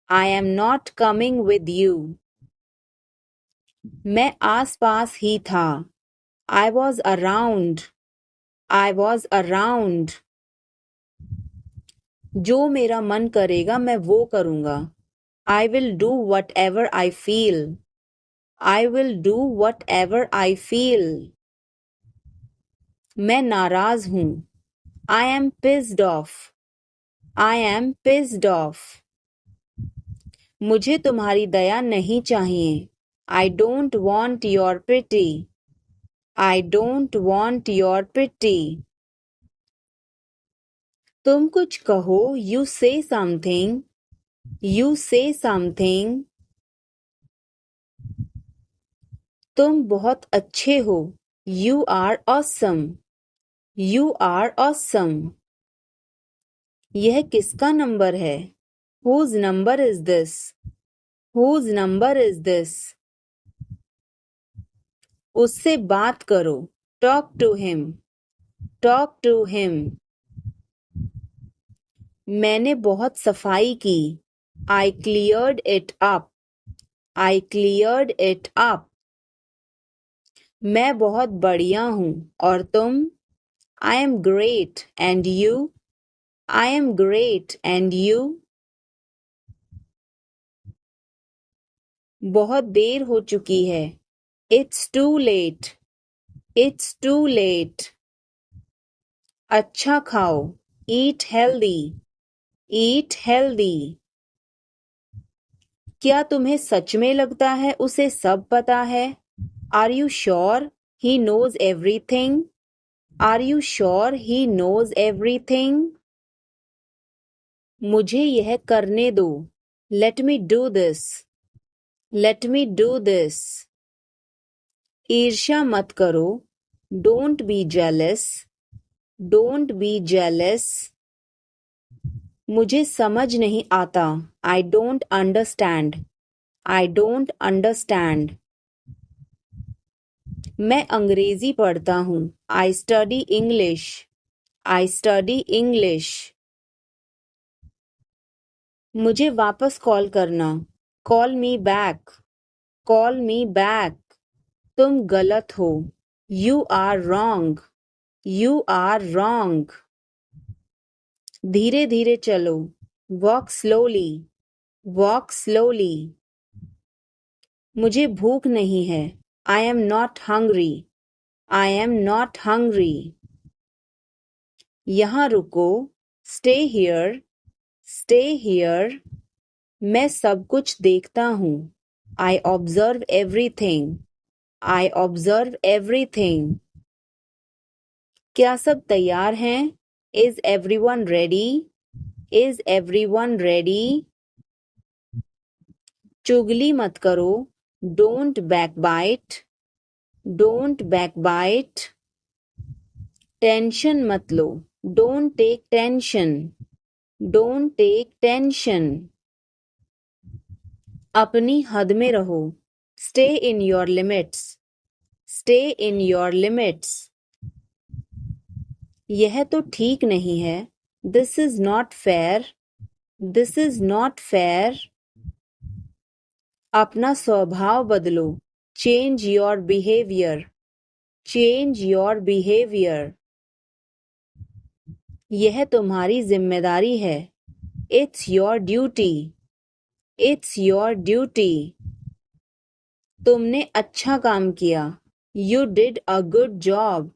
I am not coming with you. मैं आस-पास ही था. I was around. I was around. जो मेरा मन करेगा मैं वो करूँगा. I will do whatever I feel. I will do whatever I feel. मैं नाराज हूँ. I am pissed off. I am pissed off. मुझे तुम्हारी दया नहीं चाहिए. I don't want your pity. I don't want your pity. तुम कुछ कहो. You say something. You say something. तुम बहुत अच्छे हो. You are awesome. You are awesome. यह किसका नंबर है? Whose number is this? Whose number is this? उससे बात करो. Talk to him. Talk to him. मैंने बहुत सफाई की. I cleared it up. I cleared it up. मैं बहुत बढ़िया हूँ. और तुम? I am great. And you? I am great. And you? बहुत देर हो चुकी है. It's too late. It's too late. अच्छा खाओ. Eat healthy. Eat healthy. क्या तुम्हें सच में लगता है उसे सब पता है? Are you sure he knows everything? Are you sure he knows everything? मुझे यह करने दो. Let me do this. Let me do this. ईर्ष्या मत करो. Don't be jealous. Don't be jealous. मुझे समझ नहीं आता. I don't understand. I don't understand. मैं अंग्रेजी पढ़ता हूँ. I study English. I study English. मुझे वापस कॉल करना. Call me back. Call me back. तुम गलत हो. You are wrong. You are wrong. धीरे धीरे चलो. Walk slowly. Walk slowly. मुझे भूख नहीं है. I am not hungry. I am not hungry. यहाँ रुको. Stay here. Stay here. मैं सब कुछ देखता हूँ. I observe everything. I observe everything. क्या सब तैयार हैं? Is everyone ready? Is everyone ready? चुगली मत करो. Don't backbite. Don't backbite. Tension मत लो. Don't take tension. Don't take tension. अपनी हद में रहो. Stay in your limits. Stay in your limits. यह तो ठीक नहीं है. This is not fair. This is not fair. अपना स्वभाव बदलो. Change your behavior. Change your behavior. यह तुम्हारी जिम्मेदारी है. It's your duty. It's your duty. तुमने अच्छा काम किया. You did a good job.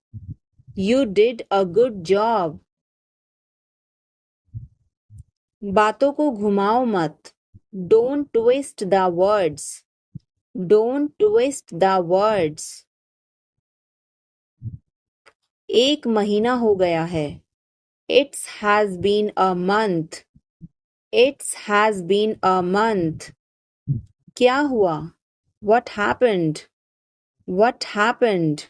You did a good job. बातों को घुमाओ मत. Don't twist the words. Don't twist the words. एक महीना हो गया है. It has been a month. It has been a month. क्या हुआ? What happened? What happened?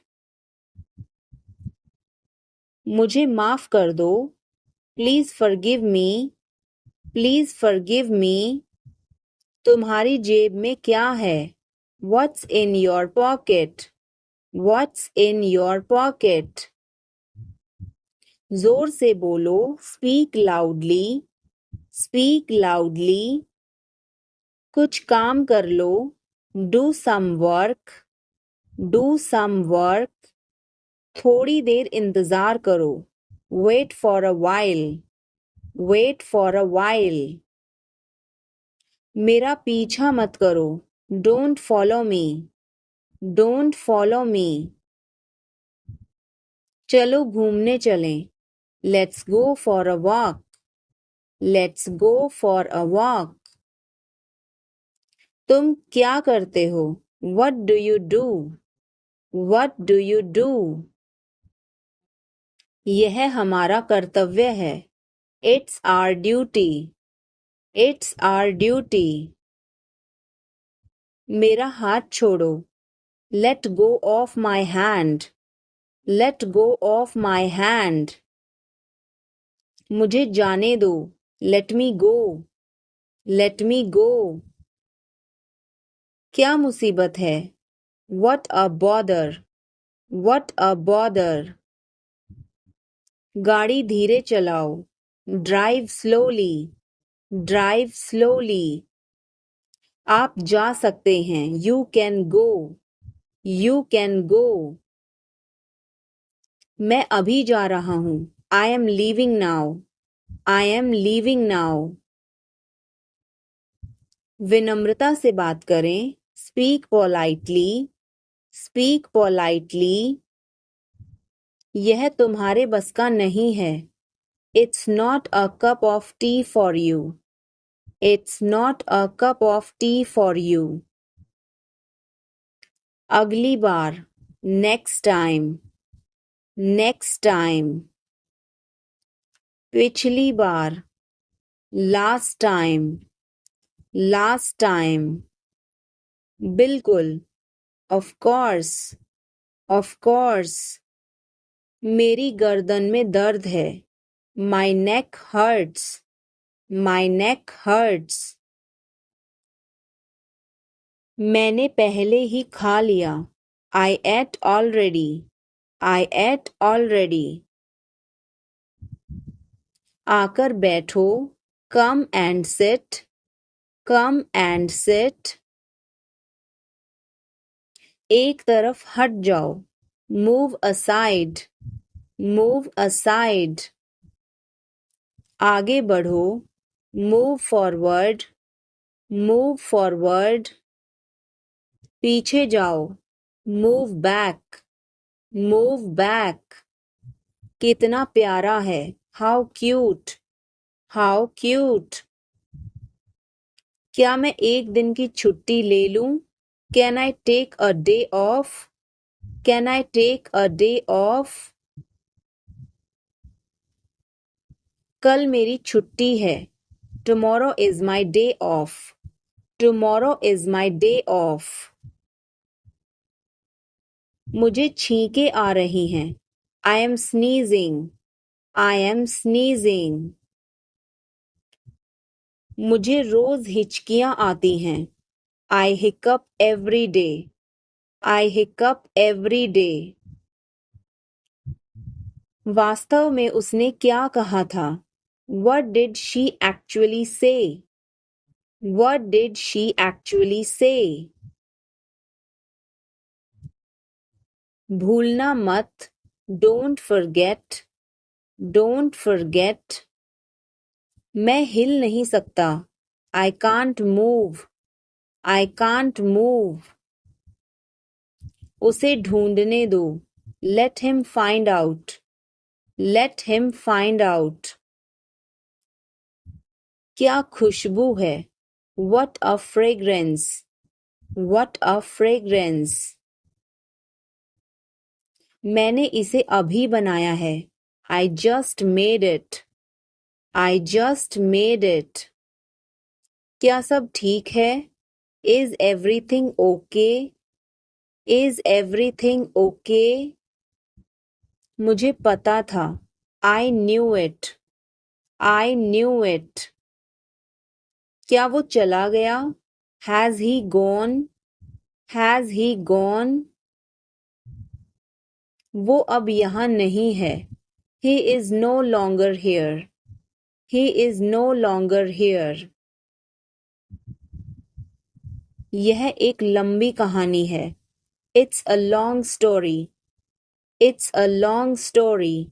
मुझे माफ कर दो. Please forgive me. Please forgive me. तुम्हारी जेब में क्या है? What's in your pocket? What's in your pocket? जोर से बोलो. Speak loudly. Speak loudly. कुछ काम कर लो. Do some work. Do some work. थोड़ी देर इंतजार करो. Wait for a while. Wait for a while. मेरा पीछा मत करो. Don't follow me. Don't follow me. चलो घूमने चलें. Let's go for a walk. Let's go for a walk. तुम क्या करते हो? What do you do? What do you do? यह हमारा कर्तव्य है. It's our duty. It's our duty. मेरा हाथ छोड़ो. Let go of my hand. Let go of my hand. मुझे जाने दो. Let me go. Let me go. क्या मुसीबत है? What a bother. What a bother. गाड़ी धीरे चलाओ. Drive slowly. Drive slowly. आप जा सकते हैं. You can go. You can go. मैं अभी जा रहा हूँ. I am leaving now. I am leaving now. विनम्रता से बात करें. Speak politely. Speak politely. यह तुम्हारे बस का नहीं है. It's not a cup of tea for you. It's not a cup of tea for you. अगली बार, next time. Next time. पिछली बार, last time. Last time. बिल्कुल, of course. Of course. मेरी गर्दन में दर्द है. My neck hurts. My neck hurts. मैंने पहले ही खा लिया. I ate already. I ate already. आकर बैठो. Come and sit. Come and sit. एक तरफ हट जाओ. Move aside. Move aside. आगे बढ़ो. Move forward. Move forward. पीछे जाओ. Move back. Move back. कितना प्यारा है. How cute. How cute. क्या मैं एक दिन की छुट्टी ले लूं? Can I take a day off? Can I take a day off? कल मेरी छुट्टी है. Tomorrow is my day off. Tomorrow is my day off. मुझे छींकें आ रही हैं. I am sneezing. I am sneezing. मुझे रोज हिचकियां आती हैं. I hiccup every day. I hiccup every day. वास्तव में उसने क्या कहा था? What did she actually say? What did she actually say? भूलना मत. Don't forget. Don't forget. मैं हिल नहीं सकता. I can't move. I can't move. उसे ढूंढने दो. Let him find out. Let him find out. क्या खुशबू है. What a fragrance. What a fragrance. मैंने इसे अभी बनाया है. I just made it. I just made it. क्या सब ठीक है? Is everything okay? Is everything okay? मुझे पता था. I knew it. I knew it. क्या वो चला गया? Has he gone? Has he gone? वो अब यहाँ नहीं है. He is no longer here. He is no longer here. यह एक लंबी कहानी है. It's a long story. It's a long story.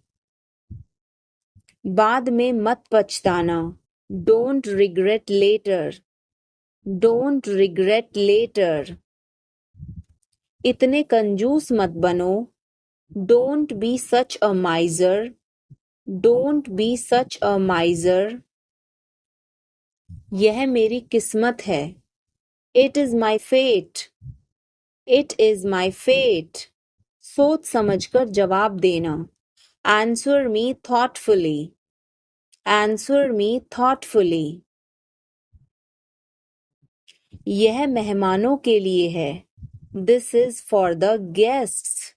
बाद में मत पछताना. Don't regret later. Don't regret later. इतने कंजूस मत बनो. Don't be such a miser. Don't be such a miser. यह मेरी किस्मत है. It is my fate. It is my fate. सोच समझकर जवाब देना. Answer me thoughtfully. Answer me thoughtfully. यह मेहमानों के लिए है. This is for the guests.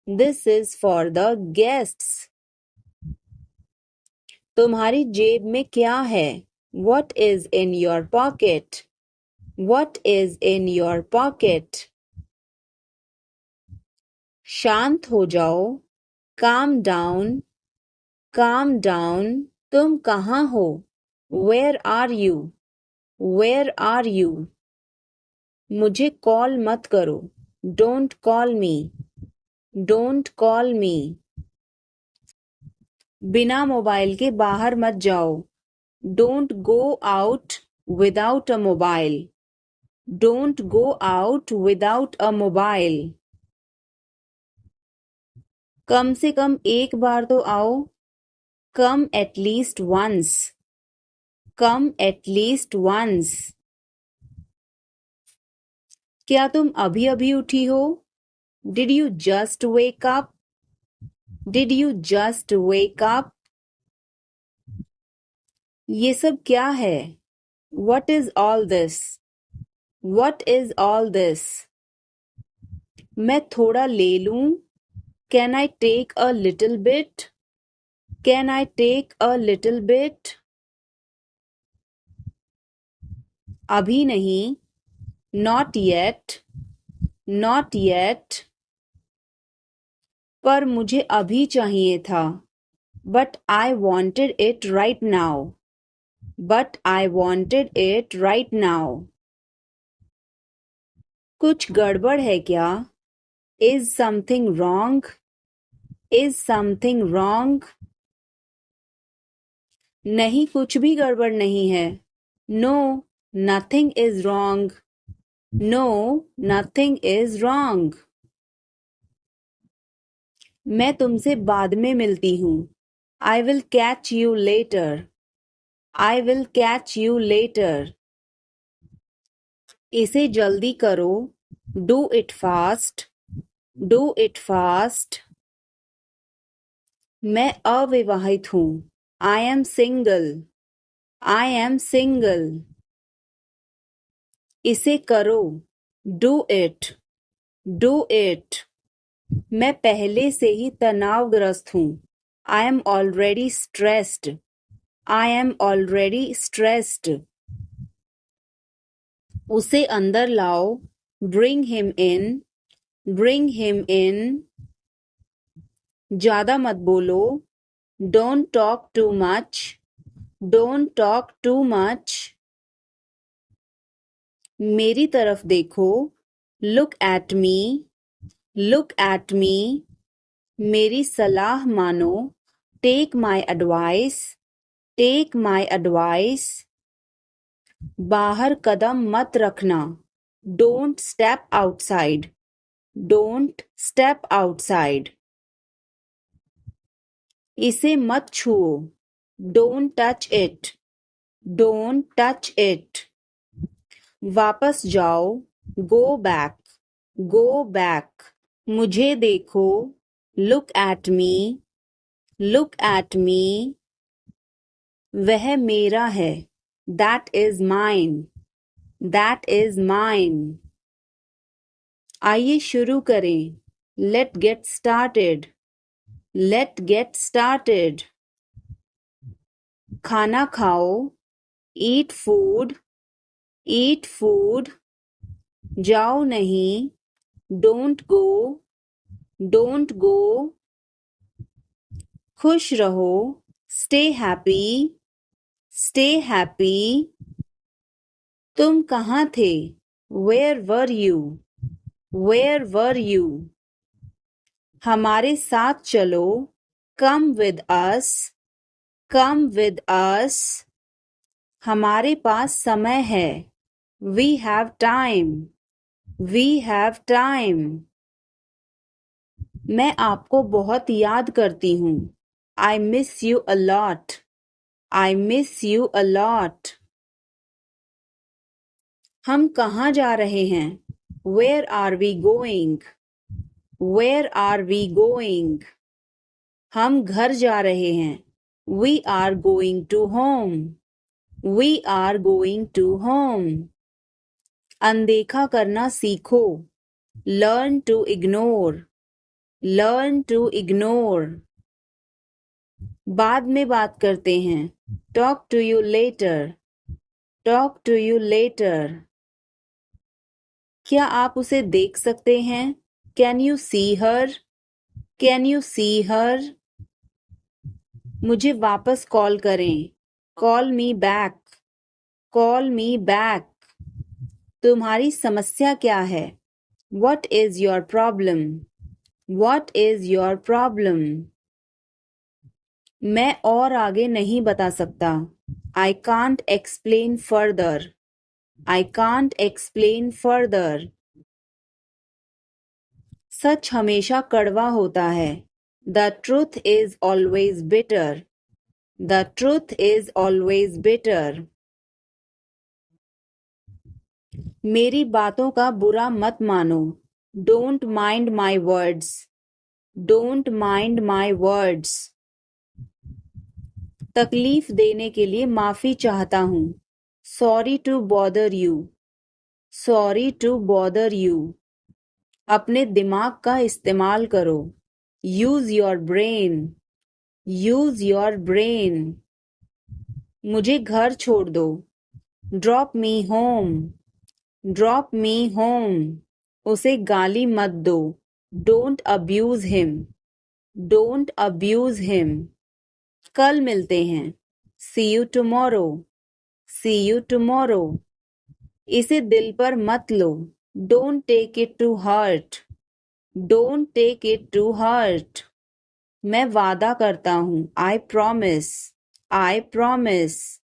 This is for the guests. तुम्हारी जेब में क्या है? What is in your pocket? What is in your pocket? शांत हो जाओ. Calm down. Calm down. तुम कहाँ हो? Where are you? Where are you? मुझे कॉल मत करो. Don't call me. Don't call me. बिना मोबाइल के बाहर मत जाओ. Don't go out without a mobile. Don't go out without a mobile. कम से कम एक बार तो आओ. Come at least once. Come at least once. क्या तुम अभी अभी उठी हो? Did you just wake up? Did you just wake up? ये सब क्या है? What is all this? What is all this? मैं थोड़ा ले लूं? Can I take a little bit? Can I take a little bit? अभी नहीं. Not yet. Not yet. पर मुझे अभी चाहिए था. But I wanted it right now. But I wanted it right now. कुछ गड़बड़ है क्या? Is something wrong? Is something wrong? नहीं, कुछ भी गड़बड़ नहीं है. No, nothing is wrong. No, nothing is wrong. मैं तुमसे बाद में मिलती हूँ. I will catch you later. I will catch you later. इसे जल्दी करो. Do it fast. Do it fast. मैं अविवाहित हूँ. I am single. I am single. इसे करो. Do it. Do it. मैं पहले से ही तनावग्रस्त हूँ. I am already stressed. I am already stressed. उसे अंदर लाओ. Bring him in. Bring him in. ज़्यादा मत बोलो. Don't talk too much. Don't talk too much. मेरी तरफ देखो. Look at me. Look at me. मेरी सलाह मानो. Take my advice. Take my advice. बाहर कदम मत रखना. Don't step outside. Don't step outside. इसे मत छुओ. Don't touch it. Don't touch it. वापस जाओ. Go back. Go back. मुझे देखो. Look at me. Look at me. वह मेरा है. That is mine. That is mine. आइए शुरू करें. Let's get started. Let's get started. खाना खाओ. Eat food. Eat food. जाओ नहीं. Don't go. Don't go. खुश रहो. Stay happy. Stay happy. तुम कहाँ थे? Where were you? Where were you? हमारे साथ चलो. Come with us. Come with us. हमारे पास समय है. We have time. We have time. मैं आपको बहुत याद करती हूँ. I miss you a lot. I miss you a lot. हम कहाँ जा रहे हैं? Where are we going? Where are we going? हम घर जा रहे हैं. We are going to home. We are going to home. अनदेखा करना सीखो. Learn to ignore. Learn to ignore. बाद में बात करते हैं. Talk to you later. Talk to you later. क्या आप उसे देख सकते हैं? Can you see her? Can you see her? मुझे वापस कॉल करें. Call me back. Call me back. तुम्हारी समस्या क्या है? What is your problem? What is your problem? मैं और आगे नहीं बता सकता. I can't explain further. I can't explain further. सच हमेशा कड़वा होता है. The truth is always bitter. The truth is always bitter. मेरी बातों का बुरा मत मानो. Don't mind my words. Don't mind my words. तकलीफ देने के लिए माफी चाहता हूँ. Sorry to bother you. Sorry to bother you. अपने दिमाग का इस्तेमाल करो. Use your brain. Use your brain. मुझे घर छोड़ दो. Drop me home. Drop me home. उसे गाली मत दो. Don't abuse him. Don't abuse him. कल मिलते हैं. See you tomorrow. See you tomorrow. इसे दिल पर मत लो. Don't take it to heart. Don't take it to heart. मैं वादा करता हूँ. I promise. I promise.